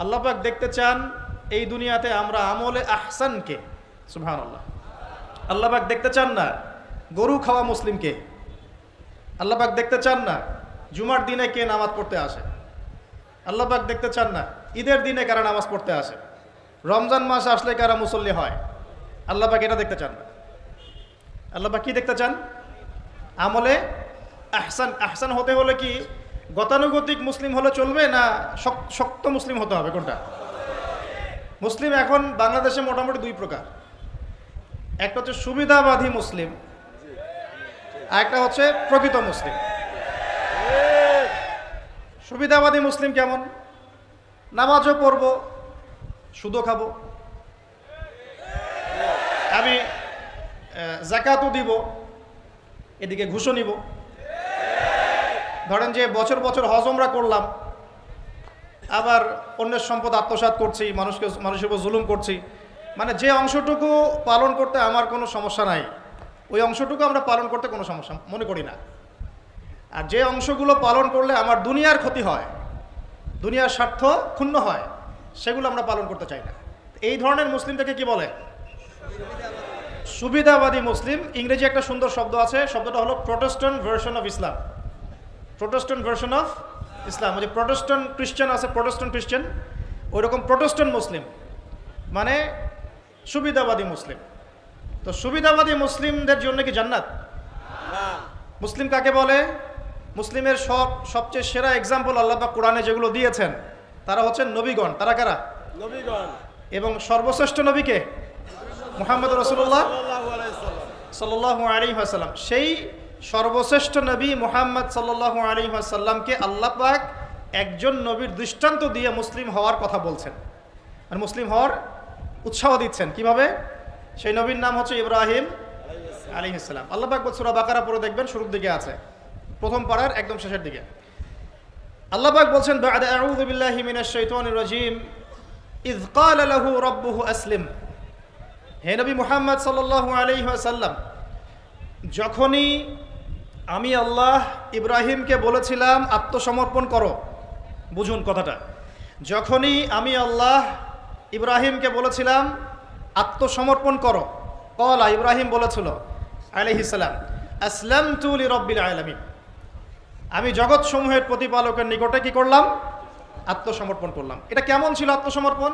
আল্লাহ পাক দেখতে চান এই দুনিয়াতে আমরা আমলে আহসানকে, সুবহানাল্লাহ। আল্লাহ পাক দেখতে চান না গরু খাওয়া মুসলিমকে। আল্লাহ পাক দেখতে চান না জুমার দিনে কে নামাজ পড়তে আসে। আল্লাহ পাক দেখতে চান না ঈদের দিনে কারা নামাজ পড়তে আসে, রমজান মাস আসলে কারা মুসল্লি হয়। আল্লাহ পাক এটা দেখতে চান না। আল্লাহ পাক কি দেখতে চান? আমলে আহসান। আহসান হতে হলে কি গতানুগতিক মুসলিম হলে চলবে, না শক্ত মুসলিম হতে হবে? কোনটা? মুসলিম এখন বাংলাদেশে মোটামুটি দুই প্রকার। একটা হচ্ছে সুবিধাবাদী মুসলিম, আর একটা হচ্ছে প্রকৃত মুসলিম। সুবিধাবাদী মুসলিম কেমন? নামাজও পড়ব, সুদও খাবো, আমি যাকাতও দিব, এদিকে ঘুষও নিব। ধরেন যে বছর বছর হজ উমরা করলাম, আবার অন্যের সম্পদ আত্মসাৎ করছি, মানুষের উপর জুলুম করছি। মানে যে অংশটুকু পালন করতে আমার কোনো সমস্যা নাই, ওই অংশটুকু আমরা পালন করতে কোনো সমস্যা মনে করি না। আর যে অংশগুলো পালন করলে আমার দুনিয়ার ক্ষতি হয়, দুনিয়ার স্বার্থ ক্ষুণ্ণ হয়, সেগুলো আমরা পালন করতে চাই না। এই ধরনের মুসলিমটাকে কি বলে? সুবিধাবাদী মুসলিম। ইংরেজি একটা সুন্দর শব্দ আছে, শব্দটা হলো Protestant version of Islam. Protestant version of Islam, যে প্রোটেস্ট্যান্ট খ্রিস্টান আছে, প্রোটেস্ট্যান্ট খ্রিস্টান, ওই রকম প্রোটেস্ট্যান্ট মুসলিম মানে সুবিধাবাদী মুসলিম। তো সুবিধাবাদী মুসলিমদের জন্য কি জান্নাত? মুসলিম কাকে বলে? মুসলিমের সবচেয়ে সেরা এক্সাম্পল আল্লাহ পাক কোরআনে যেগুলো দিয়েছেন, তারা হচ্ছেন নবীগণ। তারা কারা? নবীগণ। এবং সর্বশ্রেষ্ঠ নবীকে মুহাম্মদ রাসূলুল্লাহ সাল্লাল্লাহু আলাইহি ওয়াসাল্লাম। সেই সর্বশ্রেষ্ঠ নবী মুহাম্মদ সাল্লাল্লাহু আলাইহি ওয়াসাল্লামকে আল্লাহ পাক একজন নবীর দৃষ্টান্ত দিয়ে মুসলিম হওয়ার কথা বলছেন, আর মুসলিম হওয়ার উৎসাহ দিচ্ছেন। কিভাবে? সেই নবীর নাম হচ্ছে ইব্রাহিম আলাইহিস সালাম। আল্লাহ পাক সূরা বাকারা পড়ে দেখবেন, শুরুর দিকে আছে, প্রথম পারার একদম শেষের দিকে। আল্লাহ পাক বলছেন, বা'দা আউযু বিল্লাহি মিনাশ শাইতানির রাজীম, ইয ক্বালা লাহু রাব্বুহু আসলিম। হে নবী মুহাম্মদ সাল্লাল্লাহু আলাইহি ওয়াসাল্লাম, যখনই আমি আল্লাহ ইব্রাহিমকে বলেছিলাম আত্মসমর্পণ করো, বুঝুন কথাটা, যখনই আমি আল্লাহ ইব্রাহিমকে বলেছিলাম আত্মসমর্পণ করো, ক্বালা, ইব্রাহিম বলেছিল আলাইহিস সালাম, আসলামতু লিরাব্বিল আলামিন, আমি জগৎসমূহের প্রতিপালকের নিকটে কি করলাম? আত্মসমর্পণ করলাম। এটা কেমন ছিল আত্মসমর্পণ?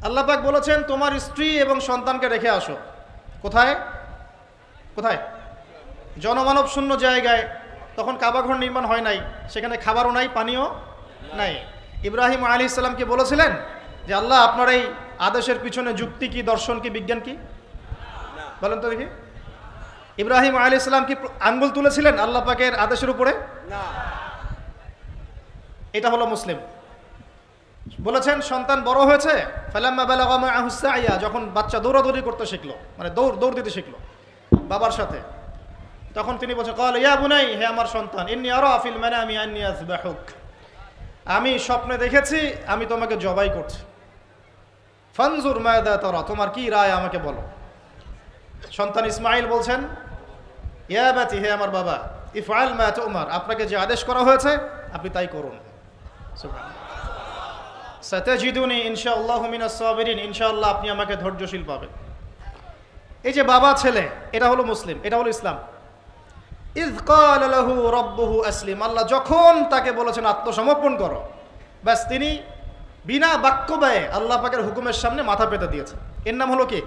আল্লাহ পাক বলেছেন তোমার স্ত্রী এবং সন্তানকে রেখে আসো। কোথায়? কোথায়? জনমানব শূন্য জায়গায়। তখন কাবাঘর নির্মাণ হয় নাই, সেখানে খাবারও নাই, পানিও নাই। ইব্রাহিম আলাইহিস সালামকে বলেছিলেন যে আল্লাহ আপনার এই আদেশের পিছনে যুক্তি কি, দর্শন কি, বিজ্ঞান কি? বলেন তো দেখি। ইব্রাহিম আলাইহিস সালাম কি আঙ্গুল তুলেছিলেন আল্লাহ পাকের আদেশের উপরে? না। এটা হলো মুসলিম। বলেছেন সন্তান বড় হয়েছে, ফালাম্মা বালাগা মাআহু সাইয়া, যখন বাচ্চা দৌড়াদৌড়ি করতে শিখলো, মানে দৌড় দিতে শিখলো বাবার সাথে, তখন তিনি বলছেন, ক্বালা ইয়া বুনাই, হে আমার সন্তান, ইন্নী আরা ফিল মানামি আন্নী আযবাহুক, আমি স্বপ্নে দেখেছি আমি তোমাকে জবাই করছি। ফানজুর মাযা তারা, তোমার কি রায় আমাকে বলো। সন্তান ইসমাঈল বলছেন, ইয়া বাতি, হে আমার বাবা, ইফআল মা তুমার, আপনাকে যে আদেশ করা হয়েছে আপনি তাই করুন। সুবহানাল্লাহ। সাতাজিদুনি ইনশাআল্লাহু মিনাস সাবিরিন, ইনশাআল্লাহ আপনি আমাকে ধৈর্যশীল পাবেন। এই যে বাবা ছেলে, এটা হলো মুসলিম, এটা হলো ইসলাম। ইয ক্বালা লাহু রাব্বুহু আসলিম, আল্লাহ যখন তাকে বলেছেন আত্মসমর্পণ করো, ব্যাস তিনি বিনা বাক্য ব্যয়ে আল্লাহ পাকের হুকুমের সামনে মাথা পেতে দিয়েছেন। এর নাম হলো কি?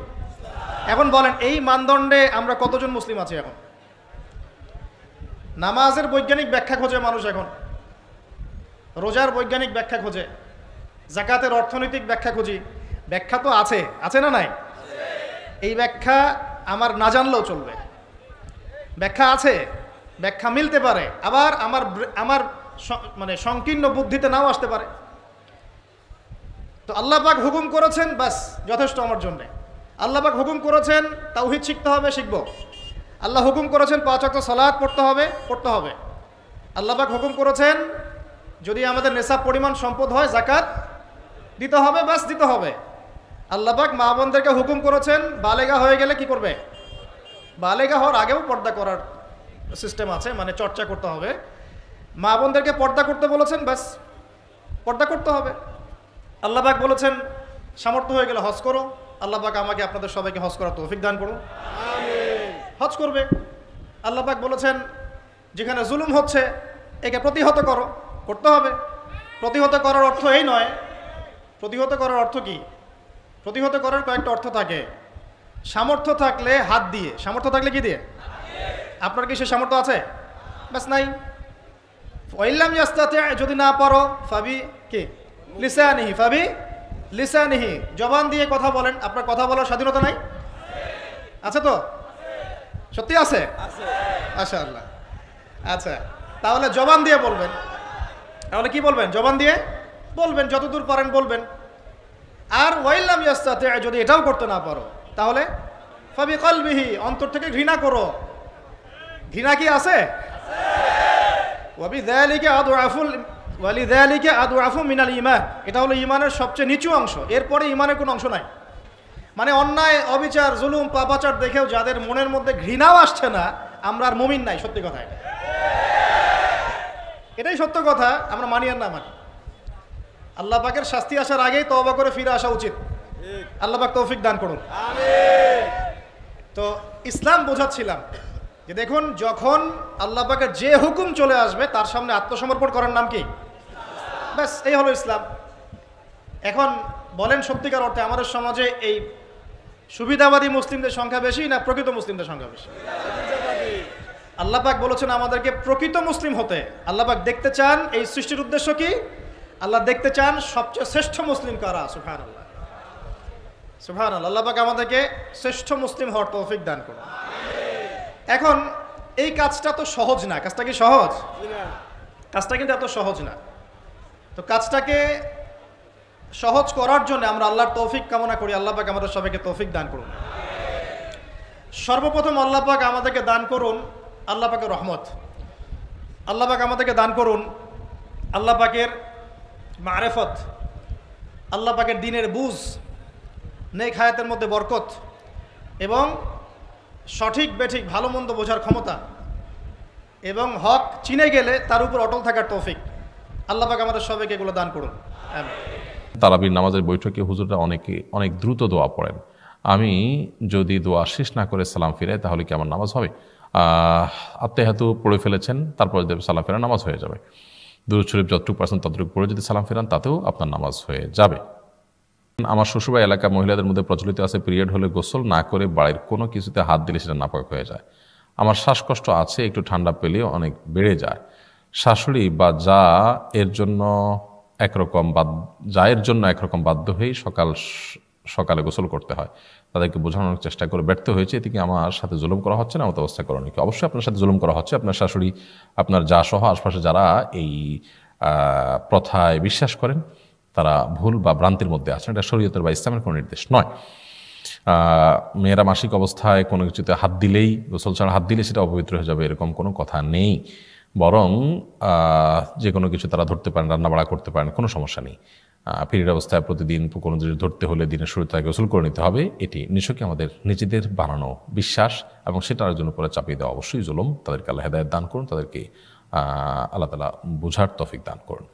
এখন বলেন এই মানদণ্ডে আমরা কতজন মুসলিম আছি এখন? নামাজের বৈজ্ঞানিক ব্যাখ্যা খোঁজে মানুষ এখন, রোজার বৈজ্ঞানিক ব্যাখ্যা খোঁজে, যাকাতের অর্থনৈতিক ব্যাখ্যা খুঁজি। ব্যাখ্যা তো আছে, আছে না নাই? এই ব্যাখ্যা আমার না জানলেও চলবে। ব্যাখ্যা আছে, ব্যাখ্যা মিলতে পারে, আবার আমার মানে সংকীর্ণ বুদ্ধিতে নাও আসতে পারে। তো আল্লাহ পাক হুকুম করেছেন, বাস যথেষ্ট আমার জন্যে। আল্লাহ পাক হুকুম করেছেন তাওহীদ শিখতে হবে, শিখব। আল্লাহ হুকুম করেছেন 5 ওয়াক্ত সালাত পড়তে হবে, পড়তে হবে। আল্লাহ পাক হুকুম করেছেন যদি আমাদের নেশাব পরিমাণ সম্পদ হয় যাকাত দিতে হবে, বাস দিতে হবে। আল্লাহ পাক মা বোনদেরকে হুকুম করেছেন বালেগা হয়ে গেলে কি করবে? বালেগা হওয়ার আগেও পর্দা করার সিস্টেম আছে, মানে চর্চা করতে হবে। মা বোনদেরকে পর্দা করতে বলেছেন, বাস পর্দা করতে হবে। আল্লাহ পাক বলেছেন সামর্থ্য হয়ে গেলে হজ করো। আল্লাহ পাক আমাকে আপনাদের সবাইকে হজ করার তৌফিক দান করুন, আমিন। হজ করবে। আল্লাহ পাক বলেছেন যেখানে জুলুম হচ্ছে একে প্রতিহত করো, করতে হবে। প্রতিহত করার অর্থ এই নয়, প্রতিহত করার অর্থ কি? প্রতিহত করার কয়েকটা অর্থ থাকে। সামর্থ্য থাকলে হাত দিয়ে, সামর্থ্য থাকলে কি দিয়ে? আপনার কি সে সামর্থ্য আছে? ব্যাস নাই। ওয়াইল্লাম ইয়াস্তাতি, যদি না পারো ফাবি কি লিসানিহি, ফাবি লিসানিহি, জবান দিয়ে কথা বলেন। আপনার কথা বলার স্বাধীনতা নাই? আছে তো? সত্যি আছে? মাশাআল্লাহ। আচ্ছা, তাহলে জবান দিয়ে বলবেন। তাহলে কি বলবেন? জবান দিয়ে বলবেন, যতদূর পারেন বলবেন। আর ওয়াইল্লাম ইয়াস্তাতি, যদি এটাও করতে না পারো তাহলে ফাবি কলবিহি, অন্তর থেকে ঘৃণা করো। ঘৃণা কি আছে? ওয়াবিযালিকা আদআফু মিনাল ঈমান, এটা হলো ঈমানের সবচেয়ে নিচু অংশ। এরপরে ঈমানের কোনো অংশ নাই। মানে অন্যায়, অবিচার, জুলুম, পাপাচার দেখেও যাদের মনের মধ্যে ঘৃণাও আসছে না, আমরা আর মুমিন নাই। সত্যি কথা এটা, এটাই সত্য কথা। আমরা মানি আর না মানি, আল্লাহ পাকের শাস্তি আসার আগেই তওবা করে ফিরে আসা উচিত। আল্লাহ পাক তৌফিক দান করুন, আমিন। তো ইসলাম বোঝাচ্ছিলাম যে দেখুন, যখন আল্লাহ পাকের যে হুকুম চলে আসবে তার সামনে আত্মসমর্পণ করার নাম কি? ব্যাস, এই হলো ইসলাম। এখন বলেন, সত্যিকার অর্থে আমাদের সমাজে এই সুবিধাবাদী মুসলিমদের সংখ্যা বেশি না প্রকৃত মুসলিমদের সংখ্যা বেশি? আল্লাহ পাক বলেছেন আমাদেরকে প্রকৃত মুসলিম হতে। আল্লাহ পাক দেখতে চান, এই সৃষ্টির উদ্দেশ্য কি? আল্লাহ দেখতে চান সবচেয়ে শ্রেষ্ঠ মুসলিম কারা। সুবহানাল্লাহ, সুবহানাল্লাহ। আল্লাহ পাক আমাদেরকে শ্রেষ্ঠ মুসলিম হওয়ার তৌফিক দান করুন। এখন এই কাজটা তো সহজ না। কাজটা কি সহজ? কাজটা কিন্তু এত সহজ না। তো কাজটাকে সহজ করার জন্য আমরা আল্লাহর তৌফিক কামনা করি। আল্লাহ পাক আমাদের সবাইকে তৌফিক দান করুন। সর্বপ্রথম আল্লাহ পাক আমাদেরকে দান করুন আল্লাহ পাকের রহমত। আল্লাহ পাক আমাদেরকে দান করুন আল্লাহ পাকের মারেফত, আল্লাহ পাকের দ্বীনের বুঝ, নেক হায়াতের মধ্যে বরকত এবং সঠিক বেঠিক ভালো মন্দ বোঝার ক্ষমতা এবং হক চিনে গেলে তার উপর অটল থাকার তৌফিক। আল্লাহ পাক আমাদের সবাইকে এগুলো দান করুন, আমিন। তারাবির নামাজের বৈঠকে হুজুররা অনেক দ্রুত দোয়া পড়েন। আমি যদি দোয়া শেষ না করে সালাম ফিরাই তাহলে কি আমার নামাজ হবে? আত্মাহাতু পড়ে ফেলেছেন, তারপর যদি সালাম ফেরান নামাজ হয়ে যাবে। দুরূদ শরীফ যতটুকু পারছেন ততটুকু পড়ে যদি সালাম ফেরান তাতেও আপনার নামাজ হয়ে যাবে। আমার শ্বশুরবাড়ি এলাকা মহিলাদের মধ্যে প্রচলিত আছে পিরিয়ড হলে গোসল না করে বাড়ির কোনো কিছুতে হাত দিলে সেটা নাপাক হয়ে যায়। আমার শ্বাসকষ্ট আছে, একটু ঠান্ডা পেলে অনেক বেড়ে যায়। শাশুড়ি বা যা এর জন্য একরকম বাধ্য হয়েই সকালে গোসল করতে হয়। তাদেরকে বোঝানোর চেষ্টা করে ব্যর্থ হয়েছে। এতে কি আমার সাথে জুলুম করা হচ্ছে না? মতো অবস্থা করণীয় কি? অবশ্যই আপনার সাথে জুলুম করা হচ্ছে। আপনার শাশুড়ি, আপনার যা সহ আশপাশে যারা এই প্রথায় বিশ্বাস করেন তারা ভুল বা ভ্রান্তির মধ্যে আছেন। এটা শরীয়তের বা ইসলামের কোনো নির্দেশ নয়। মেয়েরা মাসিক অবস্থায় কোনো কিছুতে হাত দিলেই, গোসল ছাড়া হাত দিলে সেটা অপবিত্র হয়ে যাবে, এরকম কোনো কথা নেই। বরং যে কোনো কিছু তারা ধরতে পারেন, রান্নাবাড়া করতে পারেন, কোনো সমস্যা নেই। পিরিয়ড অবস্থায় প্রতিদিন কোনো জিনিস ধরতে হলে দিনের শুরুতে গোসল করে নিতে হবে। এটি নিছকই আমাদের নিজেদের বানানো বিশ্বাস এবং সেটা আরেকজনের উপরে চাপিয়ে দেওয়া অবশ্যই জুলুম। তাদেরকে আল্লাহ হেদায়েত দান করুন, তাদেরকে আল্লাহ তাআলা বুঝার তৌফিক দান করুন।